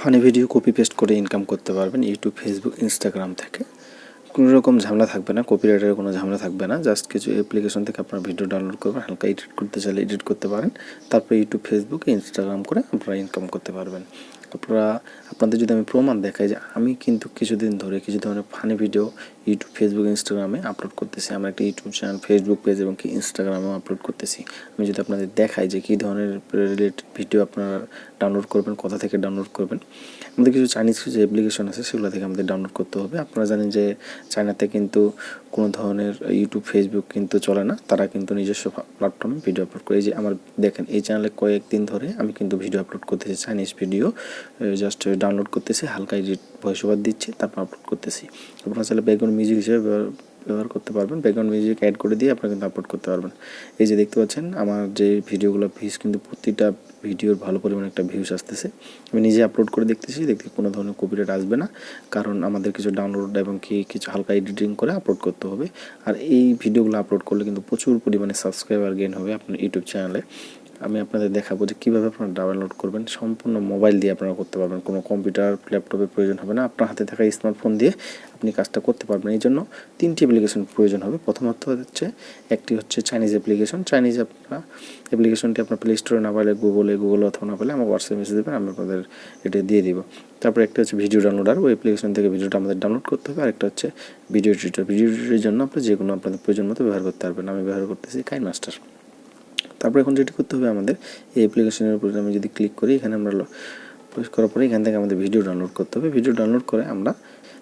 Funny video copy paste করে income করতে পারবেন ইউটিউব, ফেসবুক, ইনস্টাগ্রাম থেকে। কোনো রকম ঝামেলা থাকবে না, কপিরাইটের কোনো ঝামেলা থাকবে না। জাস্ট কিছু অ্যাপ্লিকেশন থেকে আপনার ভিডিও ডাউনলোড করবেন, হালকা এডিট করতে চাইলে এডিট করতে পারেন, তারপরে ইউটিউব, ফেসবুক, ইনস্টাগ্রাম করে আপনারা ইনকাম করতে পারবেন। আপনাদের যদি আমি প্রমাণ দেখাই যে আমি কিন্তু কিছু ধরনের ফানি ভিডিও ইউটিউব, ফেসবুক, ইনস্টাগ্রামে আপলোড করতেছি। আমার একটা ইউটিউব চ্যানেল, ফেসবুক পেজ এবং কি ইনস্টাগ্রামেও আপলোড করতেছি। আমি যদি আপনাদের দেখাই যে কী ধরনের রিলেটেড ভিডিও আপনারা ডাউনলোড করবেন, কোথা থেকে ডাউনলোড করবেন। আমাদের কিছু চাইনিজ যে অ্যাপ্লিকেশন আছে সেগুলো থেকে আমাদের ডাউনলোড করতে হবে। আপনারা জানেন যে চায়নাতে কিন্তু কোনো ধরনের ইউটিউব, ফেসবুক কিন্তু চলে না, তারা কিন্তু নিজস্ব প্ল্যাটফর্মে ভিডিও আপলোড করে। এই যে আমার দেখেন, এই চ্যানেলে কয়েকদিন ধরে আমি কিন্তু ভিডিও আপলোড করতেছি, চাইনিজ ভিডিও জাস্ট ডাউনলোড করতেছি, হালকা এডিট ভয়েস ওভার দিচ্ছি, তারপর আপলোড করতেছি। আপনারা চাইলে ব্যাকগ্রাউন্ড মিউজিক হিসেবে ব্যবহার করতে পারবেন, ব্যাকগ্রাউন্ড মিউজিক অ্যাড করে দিয়ে আপনারা কিন্তু আপলোড করতে পারবেন। এই যে দেখতে পাচ্ছেন আমার যে ভিডিওগুলো ভিউজ কিন্তু প্রতিটা ভিডিওর ভালো পরিমাণে একটা ভিউজ আসতেছে। আমি নিজে আপলোড করে দেখতেছি, দেখতে কোনো ধরনের কপিরাইট আসবে না, কারণ আমাদের কিছু ডাউনলোড এবং কিছু হালকা এডিটিং করে আপলোড করতে হবে। আর এই ভিডিওগুলো আপলোড করলে কিন্তু প্রচুর পরিমাণে সাবস্ক্রাইবার গেইন হবে আপনার ইউটিউব চ্যানেলে। আমি আপনাদের দেখাবো যে কীভাবে আপনারা ডাউনলোড করবেন। সম্পূর্ণ মোবাইল দিয়ে আপনারা করতে পারবেন, কোনো কম্পিউটার, ল্যাপটপের প্রয়োজন হবে না। আপনার হাতে থাকা স্মার্টফোন দিয়ে আপনি কাজটা করতে পারবেন। এই জন্য 3টি অ্যাপ্লিকেশন প্রয়োজন হবে। প্রথমত হচ্ছে একটি হচ্ছে চাইনিজ অ্যাপ্লিকেশন। চাইনিজ অ্যাপ্লিকেশনটি আপনার প্লে স্টোরে না পেলে গুগলে অথবা না পেলে আমার হোয়াটসঅ্যাপ মেসেজ দেবেন, আমি আপনাদের এটা দিয়ে দিব। তারপরে একটা হচ্ছে ভিডিও ডাউনলোডার, ওই অ্যাপ্লিকেশন থেকে ভিডিওটা আমাদের ডাউনলোড করতে হবে। আরেকটা হচ্ছে ভিডিও এডিটর। ভিডিও এডিটরের জন্য আপনি যে কোনো আপনাদের প্রয়োজন মতো ব্যবহার করতে পারবেন। আমি ব্যবহার করতেছি কাইনমাস্টার। তারপর এখন যেটি করতে হবে আমাদের, এই অ্যাপ্লিকেশনের উপরে আমি যদি ক্লিক করি, এখানে আমরা প্রেস করার পরে এখান থেকে আমাদের ভিডিও ডাউনলোড করতে হবে। ভিডিও ডাউনলোড করে আমরা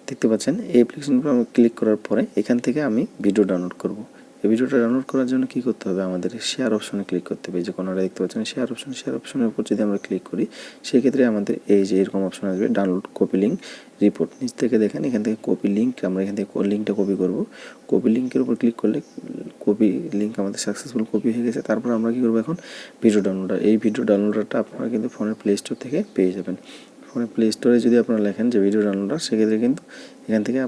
দেখতে পাচ্ছেন এই অ্যাপ্লিকেশনের উপর আমি ক্লিক করার পরে এখান থেকে আমি ভিডিও ডাউনলোড করব। এই ভিডিওটা ডাউনলোড করার জন্য কী করতে হবে, আমাদের শেয়ার অপশনে ক্লিক করতে হবে। এই যে কোনাটা দেখতে পাচ্ছেন শেয়ার অপশনের উপর যদি আমরা ক্লিক করি, সেক্ষেত্রে আমাদের এই যে এরকম অপশন আসবে, ডাউনলোড কপি লিঙ্ক রিপোর্ট। নিচ থেকে দেখেন এখান থেকে কপি লিঙ্ক, আমরা এখান থেকে লিঙ্কটা কপি করব। কপি লিঙ্কের উপর ক্লিক করলে কপি লিঙ্ক আমাদের সাকসেসফুল কপি হয়ে গেছে। তারপর আমরা কী করবো, এখন ভিডিও ডাউনলোডার। এই ভিডিও ডাউনলোডারটা আপনারা কিন্তু ফোনের প্লে স্টোর থেকে পেয়ে যাবেন। ফোনের প্লে স্টোরে যদি আপনারা লেখেন যে ভিডিও ডাউনলোডার, সেক্ষেত্রে কিন্তু এখান থেকে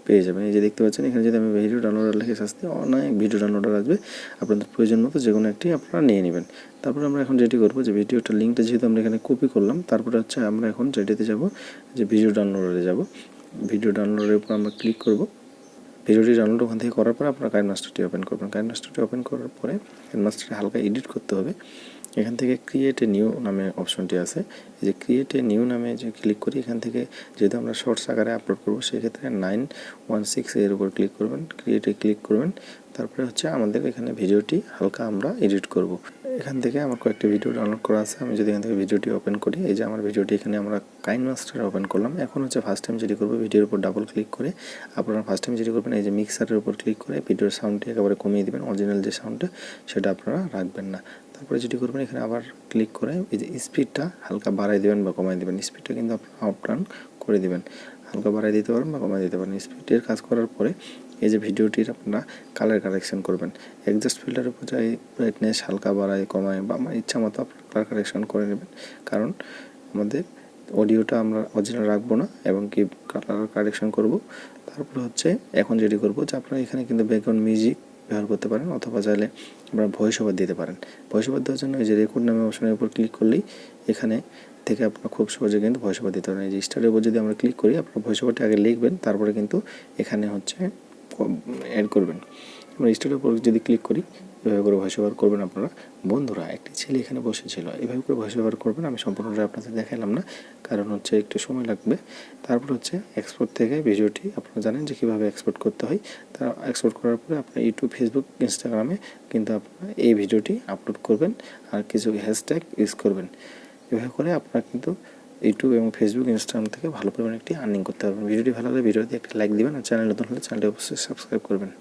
পেয়ে যাবেন। এই যে দেখতে পাচ্ছেন এখানে যদি আমি ভিডিও ডাউনলোডার লিখে সার্চ দিই, অনেক ভিডিও ডাউনলোডার আসবে। আপনাদের প্রয়োজন মতো যে কোনো একটি আপনারা নিয়ে নেবেন। তারপরে আমরা এখন যেটি করবো, যে ভিডিওটার লিঙ্কটা যেহেতু আমরা এখানে কপি করলাম, তারপরে হচ্ছে আমরা এখন যেটিতে যাব, যে ভিডিও ডাউনলোডারে যাব। ভিডিও ডাউনলোডের উপর আমরা ক্লিক করব। ভিডিওটি ডাউনলোড ওখান থেকে করার পর আপনারা কাইনমাস্টারটি ওপেন করবেন। কাইনমাস্টারটি ওপেন করার পরে কাইনমাস্টারে হালকা এডিট করতে হবে। এখান থেকে ক্রিয়েট এ নিউ নামে অপশনটি আছে। এই যে ক্রিয়েট এ নিউ নামে যে ক্লিক করি, এখান থেকে যেহেতু আমরা শর্টস আকারে আপলোড করবো, সেক্ষেত্রে 916 এর উপর ক্লিক করবেন, ক্রিয়েটে ক্লিক করবেন। তারপরে হচ্ছে আমাদের এখানে ভিডিওটি হালকা আমরা এডিট করব। এখান থেকে আমার কয়েকটি ভিডিও ডাউনলোড করা আছে। আমি যদি এখান থেকে ভিডিওটি ওপেন করি, এই যে আমার ভিডিওটি এখানে আমরা কাইনমাস্টারে ওপেন করলাম। এখন হচ্ছে ফার্স্ট টাইম যেটি করবো, ভিডিওর উপর ডাবল ক্লিক করে আপনারা ফার্স্ট টাইম যেটি করবেন, এই যে মিক্সারের উপর ক্লিক করে ভিডিওর সাউন্ডটি একেবারে কমিয়ে দেবেন। অরিজিনাল যে সাউন্ডটা সেটা আপনারা রাখবেন না। তারপরে যেটি করবেন, এখানে আবার ক্লিক করে এই যে স্পিডটা হালকা বাড়াই দেবেন বা কমাই দেবেন। স্পিডটা কিন্তু আপনারা আপ ডাউন করে দেবেন, হালকা বাড়াই দিতে পারেন বা কমাই দিতে পারেন। স্পিডের কাজ করার পরে এই যে ভিডিওটির আপনারা কালার কারেকশন করবেন। অ্যাডজাস্ট ফিল্টারের উপর যাই ব্রাইটনেস হালকা বাড়ায় কমায় বা আমার ইচ্ছা মতো আপনারা কালার কারেকশন করে নেবেন, কারণ আমাদের অডিওটা আমরা অরিজিনাল রাখবো না এবং কি কালার কারেকশন করব। তারপর হচ্ছে এখন যেটি করবো, যে আপনারা এখানে কিন্তু ব্যাকগ্রাউন্ড মিউজিক ব্যবহার করতে পারেন, অথবা চাইলে আপনারা ভয়েস ওভার দিতে পারেন। ভয়েস ওভার দেওয়ার জন্য এই যে রেকর্ড নামে অপশনের উপর ক্লিক করলেই এখানে থেকে আপনারা খুব সহজে কিন্তু ভয়েস ওভার দিতে পারেন। এই যে স্টারের উপর যদি আমরা ক্লিক করি, আপনারা ভয়েস ওভারটি আগে লিখবেন, তারপরে কিন্তু এখানে হচ্ছে অ্যাড করবেন। আমরা স্টারের উপর যদি ক্লিক করি, এভাবে করে ভয়েস ওভার করবেন আপনারা। বন্ধুরা, একটি ছেলে এখানে বসেছিল, এভাবে করে ভয়েস ওভার করবেন। আমি সম্পূর্ণটা আপনাদের দেখালাম না, কারণ হচ্ছে একটু সময় লাগবে। তারপর হচ্ছে এক্সপোর্ট থেকে ভিডিওটি আপনারা জানেন যে কীভাবে এক্সপোর্ট করতে হয়। তা এক্সপোর্ট করার পরে আপনার ইউটিউব, ফেসবুক, ইনস্টাগ্রামে কিন্তু আপনারা এই ভিডিওটি আপলোড করবেন আর কিছু হ্যাশট্যাগ ইউজ করবেন। এভাবে করে আপনারা কিন্তু ইউটিউব এবং ফেসবুক, ইনস্টাগ্রাম থেকে ভালো পরিমাণে একটি আর্নিং করতে পারবেন। ভিডিওটি ভালো লাগলে ভিডিওতে একটি লাইক দিবেন, আর চ্যানেল নতুন হলে চ্যানেলটি অবশ্যই সাবস্ক্রাইব করবেন।